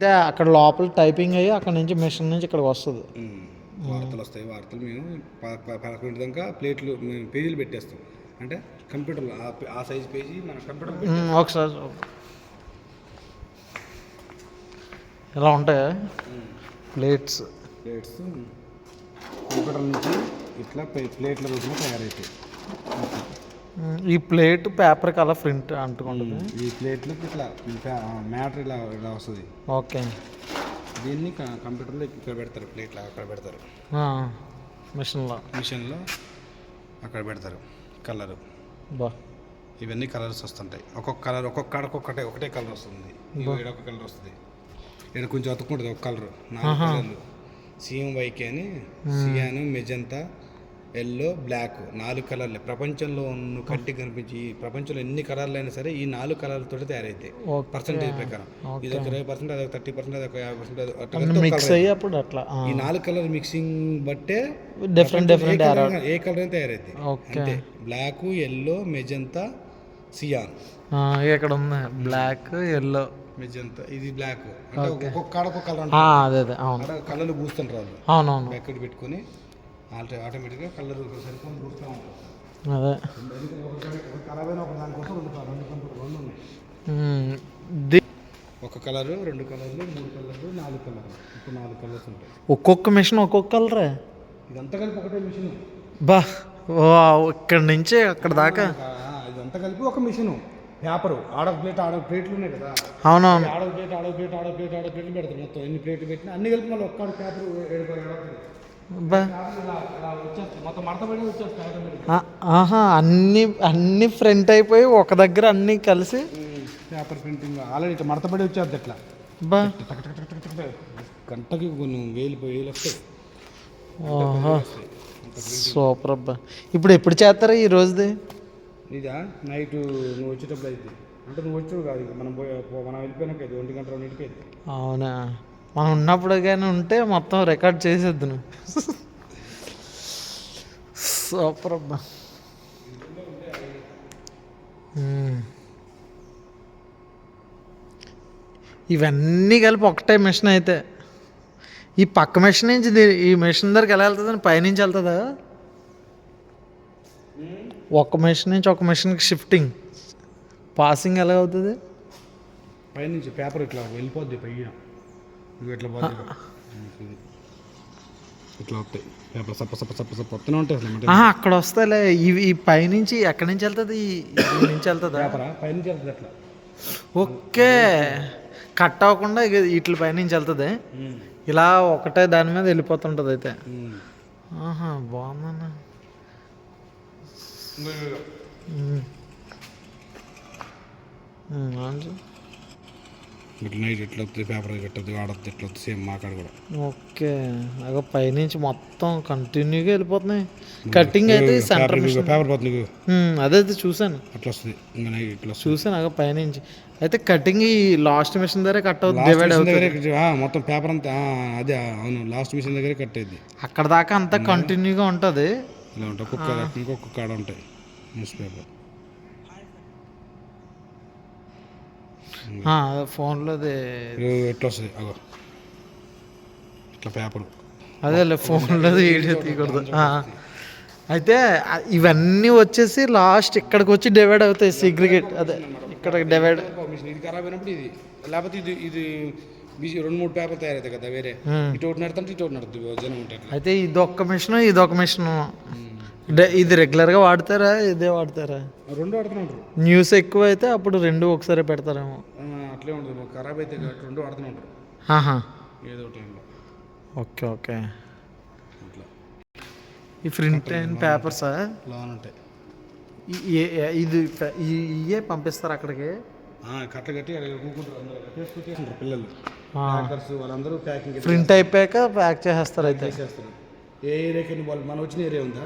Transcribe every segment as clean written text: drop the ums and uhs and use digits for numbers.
అయితే అక్కడ లోపల టైపింగ్ అయ్యి అక్కడ నుంచి మిషన్ నుంచి ఇక్కడికి వస్తుంది. వార్తలు వస్తాయి. వార్తలు మేము 11 దాకా ప్లేట్లు మేము పేజీలు పెట్టేస్తాం. అంటే కంప్యూటర్లో ఆ సైజ్ పేజీ మన కంప్యూటర్ ఒకసారి ఇలా ఉంటాయా ప్లేట్స్ కంప్యూటర్ నుంచి ఇట్లా ప్లేట్ల రూపంలో తయారవుతాయి. ఈ ప్లేట్ పేపర్కి అలా ప్రింట్ అంటుకుంటుంది. ఈ ప్లేట్లకి ఇట్లా మ్యాటర్ ఇలా వస్తుంది. ఓకే, దీన్ని కంప్యూటర్లో ఇక్కడ పెడతారు. ప్లేట్లో అక్కడ పెడతారు. మిషన్లో అక్కడ పెడతారు. కలరు ఇవన్నీ కలర్స్ వస్తుంటాయి. ఒక్కొక్క కలర్ ఒకటే కలర్ వస్తుంది. ఒక కలర్ వస్తుంది. ఇక్కడ కొంచెం అతుక్కుంటుంది ఒక కలర్. 4 కలర్లు CMYK అని సియాన్, మెజంతా, ఎల్లో, బ్లాక్ 4 కలర్లే ప్రపంచంలో ఉన్న కంటికి కనిపించి ఈ ప్రపంచంలో ఎన్ని కలర్లు అయినా సరే ఈ 4 కలర్లతో తయారైతాయి. పర్సెంటేజ్ ప్రకారం ఇది ఒక 20%, అదొక 30%, అదొక 50%, మిక్స్ అయ్యి అప్పుడు అట్లా ఈ 4 కలర్ మిక్సింగ్ బట్టే డిఫరెంట్ ఏ కలర్ అయినా తయారైంది. అంటే బ్లాక్, ఎల్లో, మెజంతా, సియాన్. ఇక్కడ ఉంది బ్లాక్, ఎల్లో, మెజంతా. ఇది బ్లాక్. అంటే ఒక్కొక్క కలర్ అదే అవును కలర్లు పూస్తుంటారు వాళ్ళు. అవునవును ఎక్కడ పెట్టుకొని ఆటోమేటిక్గా కలర్ సరిపోయి పూస్తూ ఉంటారు. అదే ఖరాబ్ అయిన ఒక దానికోసం రెండు ఉన్నాయి. ఒక కలరు, 2 కలర్లు, 3 కలర్లు, 4 కలర్లు. ఇప్పుడు 4 కలర్స్ ఉంటాయి. ఒక్కొక్క మిషన్ ఒక్కొక్క కలరే. ఇదంతా కలిపి ఒకటే మిషన్. ఇక్కడ నుంచి అక్కడ దాకా ఇదంతా కలిపి ఒక మిషన్. పేపరు ఆడొక ప్లేట్లు ఉన్నాయి కదా. అవునవును. ఆడొక ప్లేట్లు పెడతారు. మొత్తం ఎన్ని ప్లేట్లు పెట్టినా అన్ని కలిపి మళ్ళీ ఒక్క పేపర్ మొత్తం మడతపడి వచ్చేస్తాయి. అన్ని ఫ్రంట్ అయిపోయి ఒక దగ్గర అన్ని కలిసి పేపర్ ప్రింటింగ్ ఆల్రెడీ ఇట్లా మడతపడి వచ్చేది. ఎట్లా గంటకి కొన్ని వేలు వస్తాయి. సూపర్ అబ్బా. ఇప్పుడు ఎప్పుడు చేస్తారా ఈ రోజుది? ఇదా నైట్ నువ్వు వచ్చేటప్పుడు అయితే. అంటే నువ్వు వచ్చావు కాదు, మనం వెళ్ళిపోయినాక 1 గంట 2 అయితే. అవునా, మనం ఉన్నప్పుడు కానీ ఉంటే మొత్తం రికార్డ్ చేసేద్దు నువ్వు. సూపర్ అబ్బా. ఇవన్నీ కలిపి ఒకటే మిషన్ అయితే ఈ పక్క మిషన్ నుంచి ఈ మిషన్ దగ్గరికి ఎలా వెళ్తుందని పైనుంచి వెళ్తుందా? ఒక మిషన్ నుంచి ఒక మిషన్కి షిఫ్టింగ్ పాసింగ్ ఎలా అవుతుంది? పైనుంచి పేపర్ ఇట్లా వెళ్ళిపోద్ది పైన. ఇట్లా పోద్ది, ఇట్లా వస్తాయి పేపర్ సప్ప ఉంటాయి. అక్కడ వస్తాయిలే. ఇవి ఈ పైనుంచి ఎక్కడి నుంచి వెళ్తుంది? ఈ నుంచి వెళ్తుందా పేపరా? పైనుంచి వెళ్తుంది అట్లా. ఓకే, కట్ అవ్వకుండా వీటి పైనుంచి వెళ్తుంది. ఇలా ఒకటే దాని మీద వెళ్ళిపోతుంటుంది అయితే. బాగుందన్న. ఇట్లా నైట్ ఎట్లా వస్తుంది పేపర్ కట్టద్దు ఆడద్దు ఎట్లా వస్తుంది సేమ్ మా కాడ కూడా. ఓకే, అగో పైనుంచి మొత్తం కంటిన్యూగా వెళ్ళిపోతున్నాయి. కటింగ్ అయితే సెంటర్ పేపర్ పోతుంది. అదే చూసాను అట్లా వస్తుంది. ఇంకా నైట్ ఇట్లా చూసాను అగో పైనుంచి. అయితే కటింగ్ ఈ లాస్ట్ మిషన్ దగ్గర కట్ అవుతుంది, డివైడ్ అవుతుంది మొత్తం పేపర్ అంతా. అదే అవును, లాస్ట్ మిషన్ దగ్గర కట్ అయింది. అక్కడ దాకా అంతా కంటిన్యూగా ఉంటుంది. ఇలా ఉంటుంది. ఇంకొక కాడ ఉంటాయి న్యూస్ పేపర్. ఫోన్లో ఎట్లా వస్తుంది అగో ఇట్లా పేపర్. అదే ఫోన్లో వీడియో తీయకూడదు. అయితే ఇవన్నీ వచ్చేసి లాస్ట్ ఇక్కడికి వచ్చి డివైడ్ అవుతాయి. సిగ్రిగేట్ అదే ఇక్కడ డివైడ్. ఇది ఖరాబ్ అయినప్పుడు ఇది, లేకపోతే ఇది 2-3 పేపర్ తయారవుతాయి కదా వేరే. ఇటు ఒకటి నడుతుంటే ఇటు ఒకటి నడుతుంది జనం ఉంటాయి. అయితే ఇదొక్క మిషన్ ఇది రెగ్యులర్గా వాడతారా? ఇదే వాడతారా? 2 వాడుతుంటారు. న్యూస్ ఎక్కువ అయితే అప్పుడు 2 ఒకసారి పెడతారేమో. అట్లే ఉంటుంది. ఖరాబ్ అయితే 2 వాడుతూనే ఉంటారు ఏదో టైంలో. ఓకే. ఈ ప్రింట్ అండ్ పేపర్సా ఉంటాయి. ఇది ఇవే పంపిస్తారు అక్కడికి. కట్టలు కట్టి తీసుకొచ్చేసింటారు పిల్లలు. వాళ్ళందరూ ప్యాకింగ్ ప్రింట్ అయిపోయాక ప్యాక్ చేసేస్తారు. అయితే ఏ ఏరియాకి వాళ్ళు మనం వచ్చిన ఏరియా ఉందా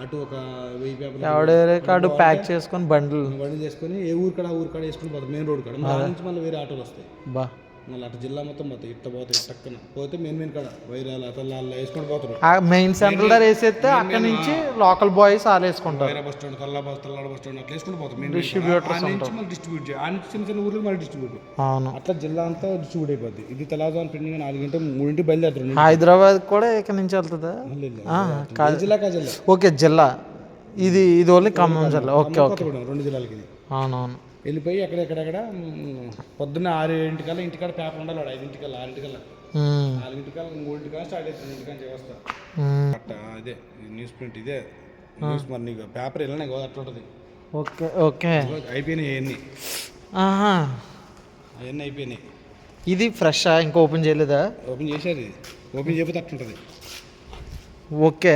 అటు ఒక 1000 పేపర్లు ఎవడే కాడు ప్యాక్ చేసుకొని బండ్లు చేసుకొని ఏ ఊరికాడ వేసుకుని పోతారు. మెయిన్ రోడ్ కాడ నుంచి మళ్ళీ వేరే ఆటోలు వస్తాయి. మళ్ళీ అటు జిల్లా మొత్తం పోతాయి, ఇట్ట పోతాయి టక్కన పోతే మెయిన్ కాడ వైరాలు అతను అలా వేసుకొని పోతారు. ఆ మెయిన్ సెంటర్ దగ్గర వేసేస్తే అక్కడ నుంచి లోకల్ బాయ్స్ వాళ్ళు వేసుకుంటారు. Wyra bus stand, Tallada bus stand అట్లా వేసుకొని పోతాం. డిస్ట్రిబ్యూటర్స్ మళ్ళీ డిస్ట్రిబ్యూట్ చేయాలి, ఆ నుంచి చిన్న చిన్న ఊర్లకు మళ్ళీ డిస్ట్రిబ్యూట్. అవును, అట్లా జిల్లా అంతా డిస్ట్రిబ్యూట్ అయిపోద్ది. ఇది తెల్లవారుజామున ప్రింటింగ్ 4 గంటలు 3 బయలుదేరుతారు. హైదరాబాద్ కూడా ఇక్కడ నుంచి వెళ్తుందా? జిల్లా కా జిల్లా. ఓకే, జిల్లా ఇది ఓన్లీ ఖమ్మం జిల్లా. ఓకే ఓకే, 2 జిల్లాలకి ఇది. అవునవును. వెళ్ళిపోయి ఎక్కడెక్కడ పొద్దున్న 6 ఇంటికాడ పేపర్ ఉండాలి. 5 6 4 స్టార్ట్ అవుతుంది. ఇంటికాంచి వ్యవస్థ అట్ట ఇదే న్యూస్ ప్రింట్, ఇదే న్యూస్. మరి నీకు పేపర్ వెళ్ళినా కదా అట్లా ఉంటుంది. ఓకే ఓకే, అయిపోయినాయి అవన్నీ. అవన్నీ అయిపోయినాయి. ఇది ఫ్రెష్ ఇంకా ఓపెన్ చేయలేదా? ఓపెన్ చేశారు. ఇది ఓపెన్ చేయకపోతే అట్లుంటుంది. ఓకే,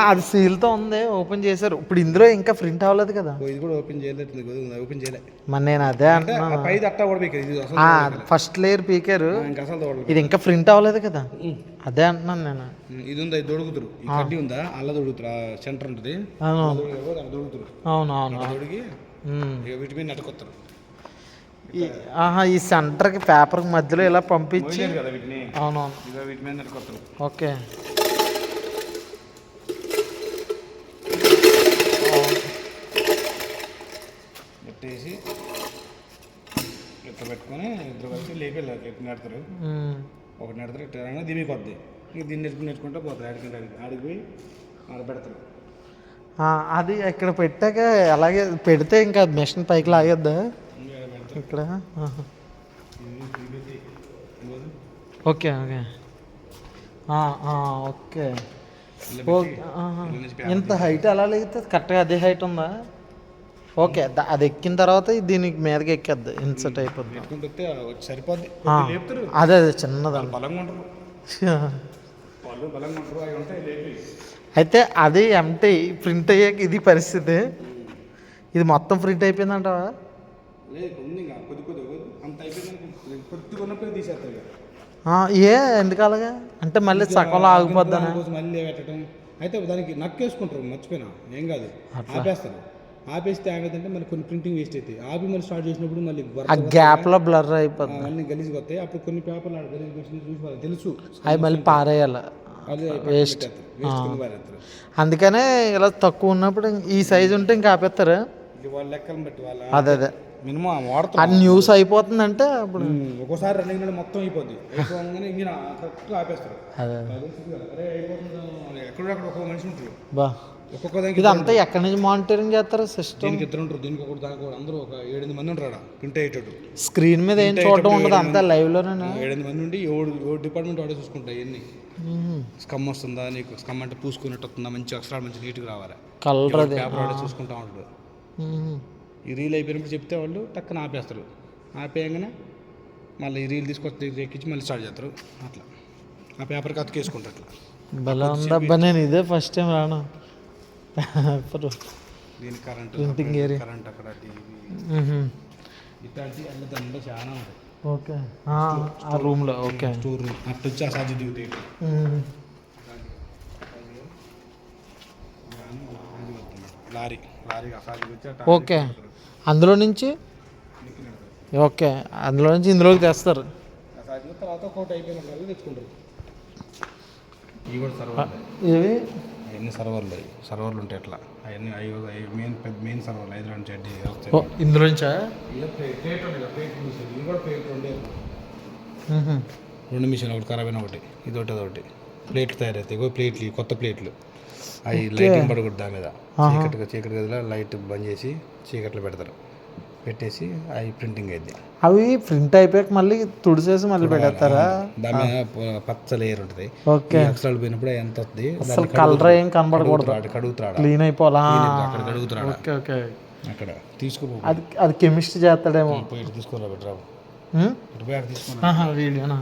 అది సీల్తో ఉంది, ఓపెన్ చేశారు. ఇప్పుడు ఇందులో ఇంకా ప్రింట్ అవ్వలేదు కదా? ఇది కూడా ఓపెన్ చేయలేదు, ఓపెన్ చేయలే. మరి నేను అదే అంటున్నాను, ఫస్ట్ లేయర్ పీకారు, ఇది ఇంకా ప్రింట్ అవ్వలేదు కదా? అదే అంటున్నాను నేను. ఇది ఉందా, ఇది దొడుకుతురు, ఈ కడ్డీ ఉందా, అలా దొడుకుతురు, సెంటర్ ఉంటుంది. దొడుకుతురు. అవునవును, దొడిగి వీటి మీద నెట్టుకొస్తారు. ఈ సెంటర్కి పేపర్ మధ్యలో ఇలా పంపించి. అవునవును, వీటి మీద నెట్టుకొస్తారు. ఓకే, పెట్టేసి ఇట్లా పెట్టుకొని ఇద్దరు కలిసి లేపి నెడతారు. ఒకటి నెడతారు, ఇట్లా దీనికి వద్ది. ఇక దీన్ని నేర్చుకుంటూ పోతారు. ఆడికి పోయి ఆడ పెడతారు. అది ఇక్కడ పెట్టాక అలాగే పెడితే ఇంకా మిషన్ పైకి లాగేద్దా ఇక్కడ? Okay okay okay. ఇంత హైట్ ఎలా లేకపోతే కరెక్ట్గా అదే హైట్ ఉందా? ఓకే, అది ఎక్కిన తర్వాత దీనికి మీదకి ఎక్కేద్ది, ఇన్సర్ట్ అయిపోద్ది. సరిపోద్ది. అదే చిన్నది. అయితే అది ఎంటీ ప్రింట్ అయ్యాక ఇది పరిస్థితి. ఇది మొత్తం ప్రింట్ అయిపోయిందంటావా? ఎందుకు అలాగా అంటే మళ్ళీ సగంలో ఆగిపోద్దా? మళ్ళీ పెట్టడం అయితే దానికి నక్కేసుకుంటారు. మర్చిపోయినా ఏం కాదు, ఆపేస్తారు. ఆపేస్తే ఏమైందంటే మళ్ళీ కొన్ని ప్రింటింగ్ వేస్ట్ అవుతాయి. ఆపి మళ్ళీ స్టార్ట్ చేసినప్పుడు మళ్ళీ గ్యాప్లో బ్లర్ అయిపోతుంది, అన్ని గలీజ్గా వస్తాయి. అప్పుడు కొన్ని పేపర్లు చూసి తెలుసు అవి మళ్ళీ పారేయాలి, వేస్ట్. అందుకనే ఇలా తక్కువ ఉన్నప్పుడు ఈ సైజు ఉంటే ఇంకా ఆపేస్తారు. వాళ్ళ లెక్కలను బట్టి వాళ్ళ అదే అదే మినిమం వాడతాం. అది న్యూస్ అయిపోతుందంటే అప్పుడు ఒక్కోసారి రన్నింగ్ మొత్తం అయిపోద్ది. అయిపోగానే ఇంజిన్ కరెక్ట్గా ఆపేస్తారు. అరే అయిపోతుంది. ఎక్కడెక్కడ ఒక్కొక్క మనిషి ఉంటారు. ఒక్కొక్క దానికి ఇదంతా ఎక్కడి నుంచి మానిటరింగ్ చేస్తారు సిస్టమ్? దీనికి 2 ఉంటారు, దీనికి ఒకటి, దానికి ఒకటి. అందరూ ఒక 7-8 మంది ఉంటారు. ప్రింట్ అయ్యేటట్టు స్క్రీన్ మీద ఏం చూడటం ఉండదు, అంతా లైవ్లోనే. 7-8 మంది ఉండి 7 డిపార్ట్మెంట్ వాడే చూసుకుంటాయి. ఎన్ని స్కమ్ వస్తుందా, నీకు స్కమ్ అంటే పూసుకున్నట్టు వస్తుందా, మంచి అక్షరాలు మంచి నీట్గా రావాలి, కలర్ పేపర్ వాడే చూసుకుంటా ఉంటాడు. ఈ రీల్ అయిపోయినప్పుడు చెప్తే వాళ్ళు టక్కన ఆపేస్తారు. ఆపేయగానే మళ్ళీ ఈ రీల్ తీసుకొచ్చి ఎక్కించి మళ్ళీ స్టార్ట్ చేస్తారు. అట్లా ఆ పేపర్కి అతికేసుకుంటారు. అట్లా భలే ఉందబ్బా, నేను ఇదే ఫస్ట్ టైం రాను. దీని కరెంట్ ప్రింటింగ్ ఏరియా, కరెంట్ అక్కడ ఇట్లాంటి అన్ని దానిలో చాలా ఉంటాయి. ఓకే, ఆ రూమ్లో. ఓకే, స్టోర్ రూమ్ అట్లా వచ్చి ఆ సాధ్యత దిగుతాయి. లారీ ఓకే, అందులో నుంచి ఓకే, అందులో నుంచి ఇందులోకి తెస్తారు. తర్వాత ఒకటి అయిపోయిన తెచ్చుకుంటారు. ఇవి కూడా ఇవి అవన్నీ సర్వర్లు ఉంటాయి. అట్లా అవన్నీ మెయిన్ సర్వర్లు 5 నుంచి ఇందులో నుంచా? 2 మిషన్, ఒకటి ఖరాబ్ అయిన ఒకటి, ఇది ఒకటి అదొకటి. ప్లేట్లు తయారవుతాయి. ప్లేట్లు, కొత్త ప్లేట్లు. అవి లైటింగ్ పడకూడదు దాని మీద. చీకటి గదిలో లైట్ బంద్ చేసి చీకట్లో పెడతారు. పెట్టేసి అవి ప్రింటింగ్ అయింది. అవి ప్రింట్ అయిపోయాక మళ్ళీ తుడిచేసి మళ్ళీ పెడతారా? దాని మీద పచ్చ లేయర్ ఉంటుంది. ఓకే, అక్షరాలు పోయినప్పుడు ఎంత వస్తుంది, అసలు కలర్ ఏం కనబడకూడదు, కడుగుతాడు, క్లీన్ అయిపోవాలా అక్కడ కడుగుతాడు. ఓకే ఓకే, అక్కడ తీసుకో. అది కెమిస్ట్ చేస్తాడేమో. తీసుకోరా బెటర్ వీడియోనా?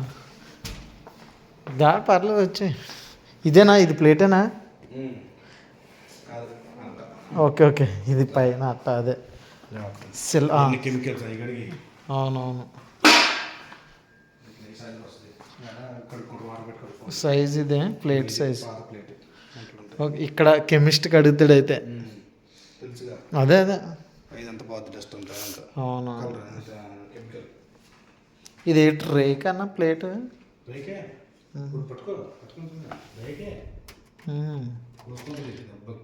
పర్లేదు వచ్చి. ఇదేనా, ఇది ప్లేటేనా? ఓకే ఓకే, ఇది పైన అట్ట అదే అవునవును. సైజ్ ఇదే, ప్లేట్ సైజ్. ఓకే, ఇక్కడ కెమిస్ట్కి అడుగుతాడు అయితే. అదే అదే, అవును. ఇది రేక్ అన్న ప్లేట్. రేకే ఇప్పుడు పట్టుకుంటున్నా రేకే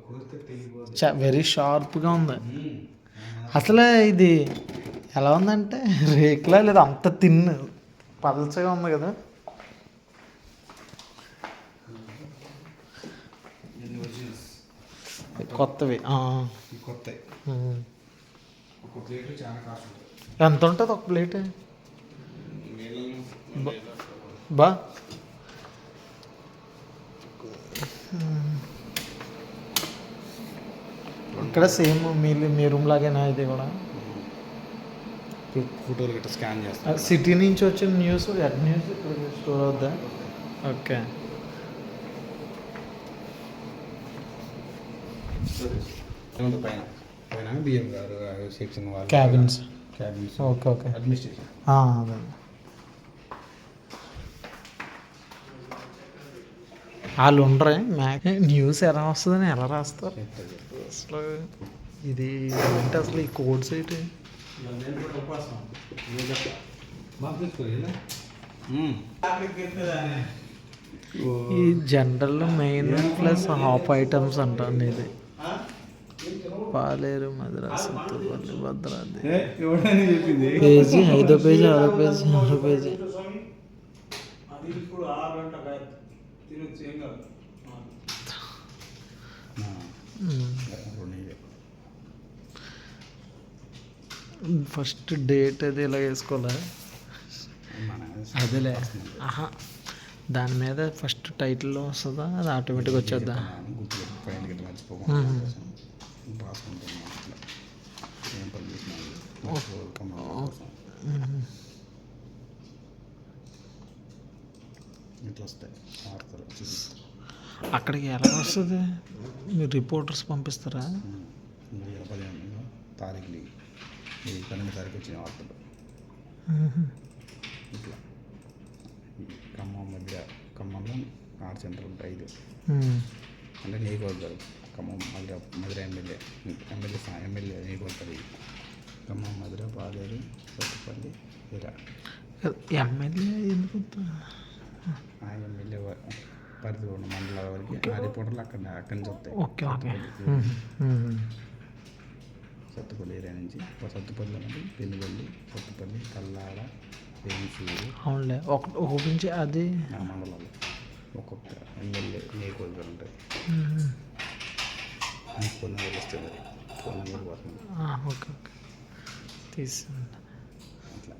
కోస్తే తెలియదు. వెరీ షార్ప్గా ఉంది. అసలు ఇది ఎలా ఉందంటే రేకులా లేదా అంత తిన్ను పలచగా ఉంది కదా. కొత్తవి కొత్తవి ఒక ప్లేట్ చాలా కాస్ట్ ఉంటుంది. ఎంత ఉంటుంది ఒక ప్లేట్? బా ఇక్కడ సేమ్ మీ రూమ్ లాగేనా ఇది కూడా? ఫోటోలు గట్రా స్కాన్ చేస్తాను. సిటీ నుంచి వచ్చిన న్యూస్ ఎట్ న్యూస్ ఇక్కడ స్టోర్ అవుద్దా? ఓకే. పైన పైన బియ్యం గారు సెక్షన్ వాళ్ళు cabins. Cabins okay okay administration. అదే వాళ్ళు ఉండరే న్యూస్ ఎలా వస్తుందని ఎలా రాస్తారు అసలు? ఇది ఏంటి అసలు ఈ కోడ్స్ ఏంటి? ఈ general main plus half items అంటాను. ఇది పాలేరు మద్రాసు భద్రాద్రి పేజీ 5వ పేజీ 6వ పేజీ 6వ పేజీ. ఫస్ట్ డేట్ అది ఇలా వేసుకోలే అదేలే. దాని మీద ఫస్ట్ టైటిల్లో వస్తుందా అది ఆటోమేటిక్గా వచ్చేద్దా? అక్కడికి ఎలా వస్తుంది? మీరు రిపోర్టర్స్ పంపిస్తారా? తారీఖులు 12వ తారీఖు వచ్చిన వార్తలు ఇట్లా ఖమ్మం మధ్య ఖమ్మంలో 6 సెంటర్లు ఉంటాయి. 5 అంటే నియోజకవర్గాలు ఖమ్మం మధుర ఎమ్మెల్యే నియోజకవర్గాలు ఖమ్మం మధుర పాలేరు సత్తుపల్లి ఇలా ఎమ్మెల్యే ఎందుకు ఆ ఎమ్మెల్యే పరిధిలో ఉన్న మండలాల వరకు ఆ రిపోర్టర్లు అక్కడి నుంచి వస్తాయి. Okay okay. సత్తుపల్లి ఏరియా నుంచి సత్తుపల్లి అనేది పెనుగల్లి సత్తుపల్లి కల్లాడ వేంచూరు. అవునులే ఓపించి అది ఆ మండలాలు ఒక్కొక్క ఎమ్మెల్యే నియోజకవర్గాలు ఉంటాయి. ఫోన్ నెంబర్ వస్తుంది. ఫోన్ నెంబర్ పోతుంది. ఓకే ఓకే తీసుకుంటా. అట్లా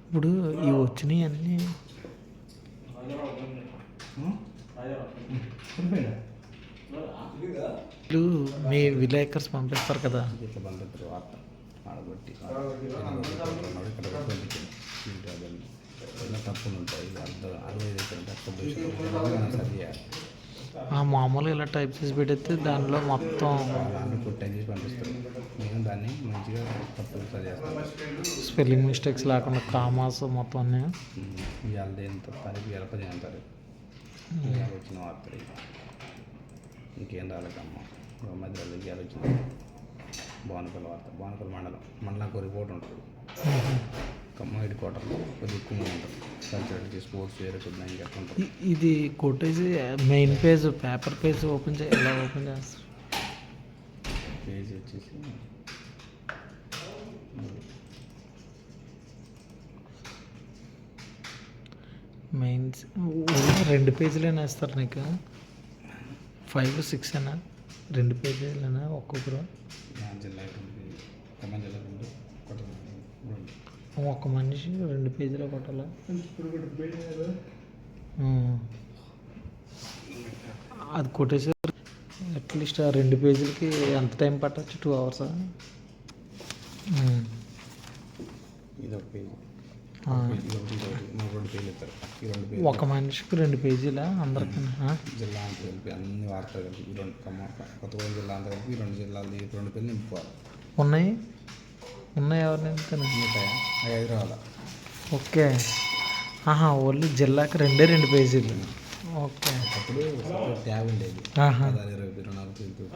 ఇప్పుడు ఇవి వచ్చినాయి అన్నీ మీ విలేకర్స్ పంపిస్తారు కదా? ఇట్లా పంపిస్తారు వార్త ఆడబట్టి ఇక్కడ తప్పులు ఉంటాయి. 65 సరి చేయాలి. మామూలుగా ఇలా టైప్ చేసి పెడితే దానిలో మొత్తం టైప్ చేసి పంపిస్తారు. నేను దాన్ని మంచిగా తప్పులు సరి చేస్తాను. స్పెల్లింగ్ మిస్టేక్స్ లేకుండా కామాస్ మొత్తం అన్నీ ఇవాళ ఎంత తారీఖు 10 తారీఖు వచ్చిన వార్తలు ఇంకేం రాలేకమ్మ మధ్యలో ఇవాళ వచ్చింది. బోనపల్లి వార్త బోనపల్లి మండలానికి ఒక రిపోర్ట్ ఉంటుంది. ఖమ్మం హెడ్ క్వార్టర్లో కొద్దిగా ఎక్కువ మంది ఉంటారు. కల్చరల్ స్పోర్ట్స్ వేరే కొద్దిగా ఇంకెక్కడ ఉంటుంది. ఇది కొట్టేసి main page paper page open ఎలా ఓపెన్ చేస్తారు? పేజ్ వచ్చేసి మెయిన్స్ 2 పేజీలైనా వేస్తారు నీకు? 5, 6 అయినా 2 పేజీలైనా ఒక్కొక్కరు? జిల్లా ఖమ్మం జిల్లా ఒక మనిషి 2 పేజీలో కొట్టాలా? అది కొట్టేసి అట్లీస్ట్ ఆ 2 పేజీలకి ఎంత టైం పట్టచ్చు? 2 hours? ఇది ఒక పేజీ. ఒక మనిషికి 2 పేజీలా అందరికన్నా? జిల్లా అంతా కలిపి అన్ని వార్తలు కలిపి ఈ 2 కొత్తగూడెం జిల్లా అంతా కలిపి 2 జిల్లాలు 2 పేజీలు నింపుకోవాలి. ఉన్నాయి ఎవరు నింపుతాను? హైదరాబాద్. ఓకే. ఓన్లీ జిల్లాకి 2 పేజీలు. ఓకే. అప్పుడు ట్యాబ్ ఉండేది 24 పేజీలు.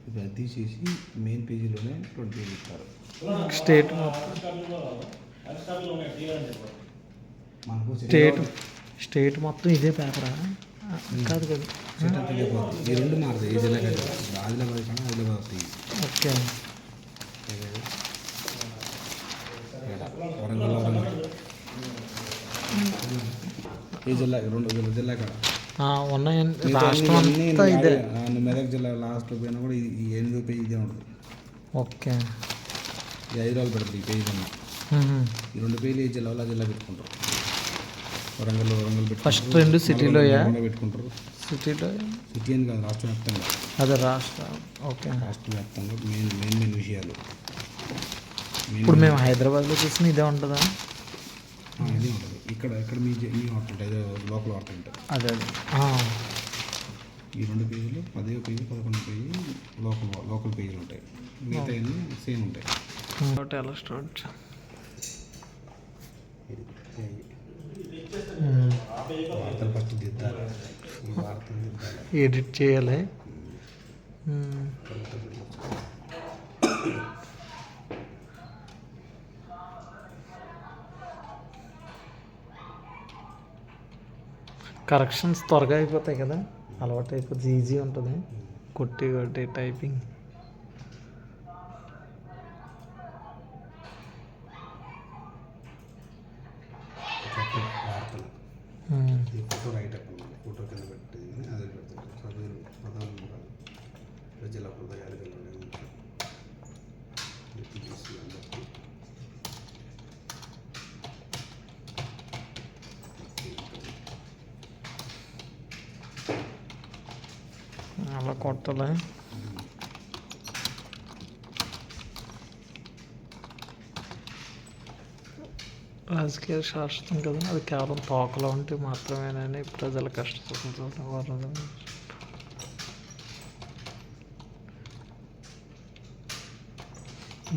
ఇప్పుడు అది తీసేసి మెయిన్ పేజీలోనే 20 పేజీలు ఇస్తారు. స్టేట్ మనకు స్టేట్ మొత్తం ఇదే పేపరా? కాదు కదా. ఈ రెండు మారుతాయి. ఈ జిల్లా కాదు, ఆదిలాబాద్ కన్నా ఆదిలాబాద్ వస్తాయి. ఓకే. వరంగల్ ఈ జిల్లా రెండు జిల్లా కాడ ఉన్నాయండి. రాష్ట్రం అంతా ఇదే. మెదక్ జిల్లా లాస్ట్లో పోయినా కూడా ఈ 8వ పేజీ ఇదే ఉంటుంది. ఓకే. ఈ 5 రోజులు పెడుతుంది ఈ పేజీ అన్న. ఈ 2 పేజీలు ఈ జిల్లా వాళ్ళు జిల్లా పెట్టుకుంటారు. వరంగల్ పెట్టుకుంటారు. ఫస్ట్ 2 సిటీలో పెట్టుకుంటారు. సిటీలో సిటీ అని కాదు, రాష్ట్ర వ్యాప్తంగా. అదే రాష్ట్రం. ఓకే. రాష్ట్ర వ్యాప్తంగా మెయిన్ విషయాలు. ఇప్పుడు మేము హైదరాబాద్లో చూసిన ఇదే ఉంటుందా? ఇదే ఉంటుంది. ఇక్కడ మీ వాడుతుంటాయి, లోకల్ వాడుతుంటాయి. అదే ఈ 2 పేజీలు 10వ పేజీ 11వ పేజీ లోకల్ పేజీలు ఉంటాయి. మిగతా అన్నీ సేమ్ ఉంటాయి. ఎలా స్టార్ట్ వార్తలు ఫస్ట్ దిద్దాలి. ఈ వార్తలు దిద్దాలి, ఎడిట్ చేయాలి. కరెక్షన్స్ త్వరగా అయిపోతాయి కదా, అలవాటు అయిపోతుంది, ఈజీ ఉంటుంది. కొట్టి టైపింగ్. వార్తలు ఈ ఫోటో రైట్ అప్ ఉంది. ఫోటో కింద పెట్టేది కానీ అదే పెడుతుంది. పదాలు ప్రజల హృదయాలు అలా కొట్టాలి. రాజకీయ శాస్త్రం కదా, అది కేవలం తోకలో ఉంటే మాత్రమేనని ప్రజల కష్టం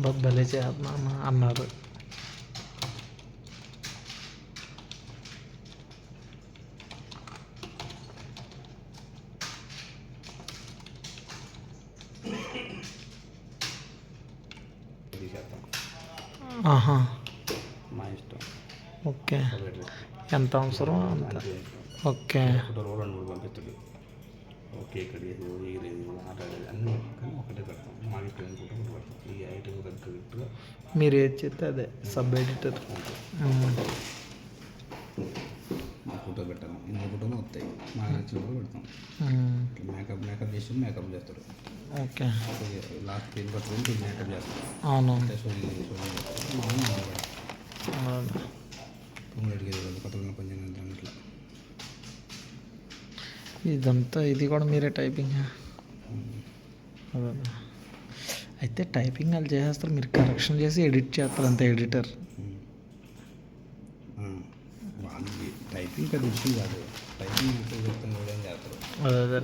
బొబ్బలే చేద్దామా అన్నారు. ఆహా, మా ఇష్టం. ఓకే. ఎంత అవసరం అంత. ఓకే. ఫోటోలు 2-3 పంపిస్తుంది. ఓకే, ఇక్కడ లేదు మాట్లాడేది అన్నీ కానీ ఒకటే పెడతాం. మా ఇష్టం ఫోటో పెడతాం. ఈ ఐటమ్ తగ్గట్టుగా మీరు ఏది చెప్తే అదే సబ్ ఎడిటర్. మా ఫోటో పెట్టాము. 2 ఫోటోలు వస్తాయి. మా నచ్చిన కూడా పెడతాం. మేకప్ చేసి మేకప్ చేస్తారు. ఓకే. లాస్ట్ పేజ్ పట్టుకొని మేకప్ చేస్తారు. అవును. ఇదంతా ఇది కూడా మీరే టైపింగ్? అదే. అయితే టైపింగ్ వాళ్ళు చేసేస్తారు, మీరు కరెక్షన్ చేసి ఎడిట్ చేస్తారు అంతే, ఎడిటర్. టైపింగ్ అది ఇష్యూ కాదు. టైపింగ్ చేస్తారు. అదే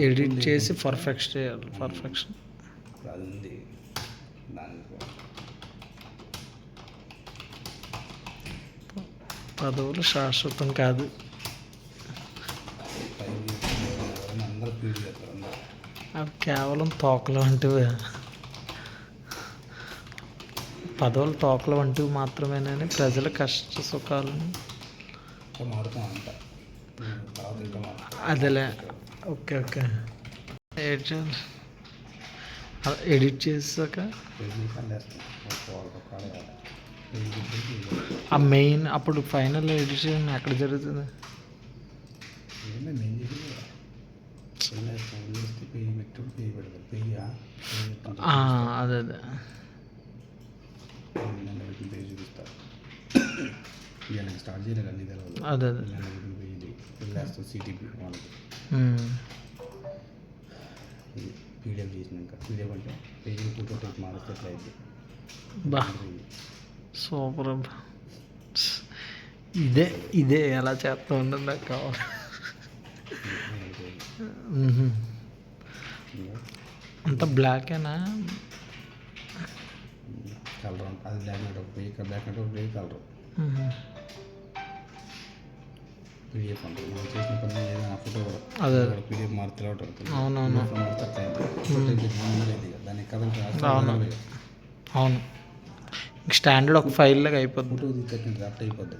ఎడిట్ చేసి పర్ఫెక్ట్ చేయాలి. పర్ఫెక్షన్ అది ఉంది దానికి. పదవులు శాశ్వతం కాదు. అందరూ ఫీడ్ చేస్తారు. అవి కేవలం తోకలు వంటివి, పదవులు తోకలు వంటివి మాత్రమేనని ప్రజల కష్ట సుఖాలను మారుతాం అంట. అదేలే. ఓకే. ఎడిట్ చేసాక ఆ మెయిన్ అప్పుడు ఫైనల్ ఎడిషన్ ఎక్కడ జరుగుతుంది? అదే స్టార్ట్ చేయలేదు అన్ని తెలవదు. అదే సిటీపీ వాళ్ళకి పీడిఎఫ్ చేసినాక పీడిఎఫ్ అంటే పేజీ ఫోటో టైప్ మారిస్తే ఎట్లా అయితే బా సూపర్. ఇదే ఎలా చేస్తా ఉండదు నాకు కావాలి. అంత బ్లాకేనా? కలర్ అది బ్లాక్ అంటే ఒక పేజీ కలర్. పీడిఎఫ్ అంటే మనం చేసిన పని ఏదైనా ఫోటో కూడా అదే పీడిఎఫ్ మారుతూ ఉంటుంది. అవునవును. దానికి కథలు అవును. స్టాండర్డ్ ఒక ఫైల్ లాగా అయిపోద్ది. ఫోటో తీసేటట్టు డ్రాఫ్ట్ అయిపోద్ది.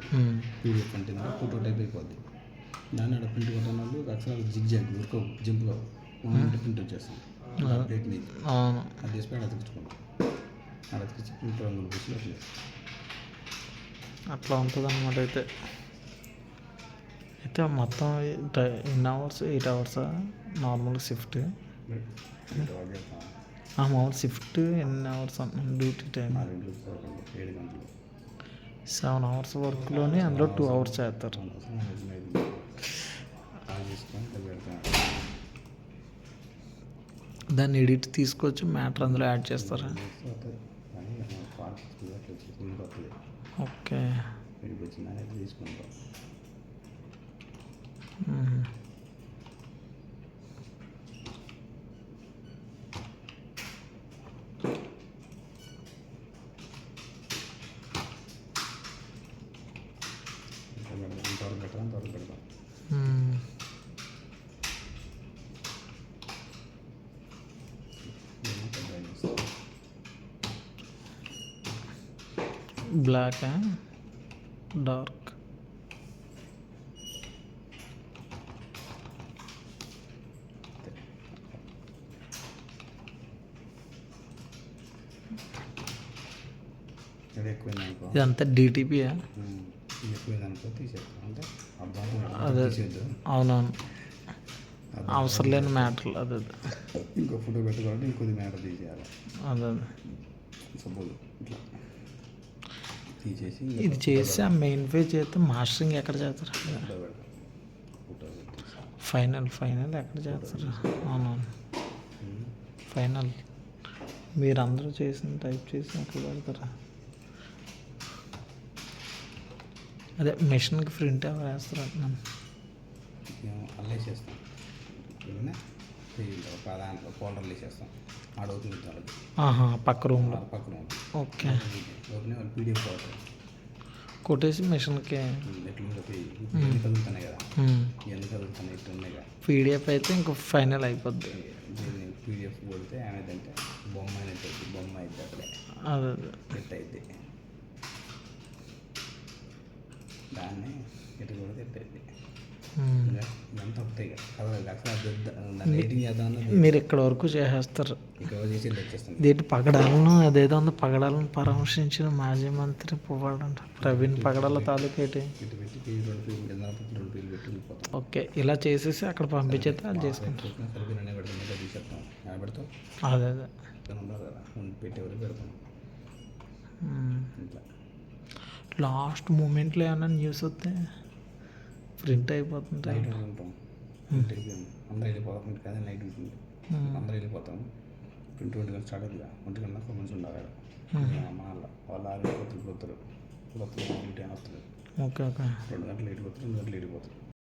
పీడిఎఫ్ అంటే ఫోటో టైప్ అయిపోద్ది. దాన్ని అక్కడ ప్రింట్ కొట్టిన వాళ్ళు అక్షరాలు జిగ్ ఊరుకో జంప్గా ప్రింట్ వచ్చేస్తుంది. అప్డేట్ మీద అవును, అది తీసుకుని అక్కడ తెచ్చుకుంటాం. అక్కడ తెచ్చి ప్రింట్ రంగులు పూసి అట్లా ఉంటుంది అన్నమాట. అయితే మొత్తం ఎన్ని అవర్స్, 8 అవర్సా నార్మల్ షిఫ్ట్? మామూలు షిఫ్ట్ ఎన్ని అవర్స్ డ్యూటీ టైం? 7 గంటలు. 7 అవర్స్ వర్క్లోనే అందులో 2 అవర్స్ చేస్తారు. దాన్ని ఎడిట్ తీసుకొచ్చి మ్యాటర్ అందులో యాడ్ చేస్తారా? ఓకే. తీసుకుంటాం. ఎంతవరకు పెట్టాలి అంతవరకు పెడతాం. Black dark? ఇది ఎక్కువైందనుకో, ఇదంతా డిటిపియా? ఇది ఎక్కువైందనుకో తీసేస్తాం. అంటే అదే, తీసేద్దాం. అవునవును, అవసరం లేని మ్యాటర్లు. అదే ఇంకో ఫోటో పెట్టుకోవాలంటే ఇంకొద్ది మ్యాటర్ తీసేయాలి. అదే సపోజ్ ఇట్లా తీసేసి ఇది చేసి ఆ మెయిన్ పేజ్ చేస్తే మాస్టరింగ్ ఎక్కడ చేస్తారు? ఫోటో పెడతాం. ఫోటో ఫైనల్ ఎక్కడ చేస్తారు? అవునవును, ఫైనల్ మీరందరూ చేసిన టైప్ చేసి అక్కడ పెడతారా? అదే మిషన్కి ప్రింట్ ఎవరు వేస్తారు అంటున్నాను. మేము అల్లేసేస్తాం. ఏమైనా దాంట్లో ఫోల్డర్లు వేసేస్తాం. ఆడవుతుంది వాళ్ళకి పక్క రూమ్లో. పక్క రూమ్. ఓకే. ఓపెన్ వాళ్ళు పీడిఎఫ్ అవుతారు. కొట్టేసి మిషన్కి ఎట్లా ఎన్ని కదులుతున్నాయి కదా, ఎన్ని కదులుతున్నాయి ఇట్లా ఉన్నాయి కదా. పీడిఎఫ్ అయితే ఇంకో ఫైనల్ అయిపోద్ది. పీడిఎఫ్ కొడితే ఏమైందంటే బొమ్మ అనేది బొమ్మ అయితే అక్కడే అదే ఎట్ అయితే దాన్ని ఎటు కొడితే ఎట్ అయితే ఇదంతా ఒకటే కదవాలి. అసలు రేటింగ్ చేద్దామన్నా మీరు ఇక్కడ వరకు చేసేస్తారు. ఇక్కడ చేసి వచ్చేస్తాం. దీంట్లో పగడాలను అదేదో ఉంది, పగడాలను పరామర్శించిన మాజీ మంత్రి పువ్వాడంట ప్రవీణ్ పగడాల తాలూకేటి. ఇటు పెట్టి పేరు 2 పేర్లు కింద 2 పేర్లు పెట్టి వెళ్ళిపోతాం. ఓకే, ఇలా చేసేసి అక్కడ పంపించేస్తే అది చేసుకుంటాం. సరిగ్గా పెడతాం. ఇంకా తీసేస్తాం. పెడతాం. అదే ఉండదు కదా, పెట్టేవారు పెడతాం. ఇట్లా లాస్ట్ మూమెంట్లో ఏమన్నా న్యూస్ వస్తే ప్రింట్ అయిపోతుంది. నైట్ ఉంటాం. అందరూ వెళ్ళిపోతాం. ఇంటికి అదే నైట్ ఉంటుంది. అందరూ వెళ్ళిపోతాం. 20 గంటలు స్టార్ట్ అవుతుంది. 1 గంట దాకా మంచి ఉండాలి. వాళ్ళు 6 గంటలు పోతారు. 8 వస్తారు. ఓకే. 2 గంటలు లేట్ పోతారు. 2 గంటలు లేట్ పోతారు.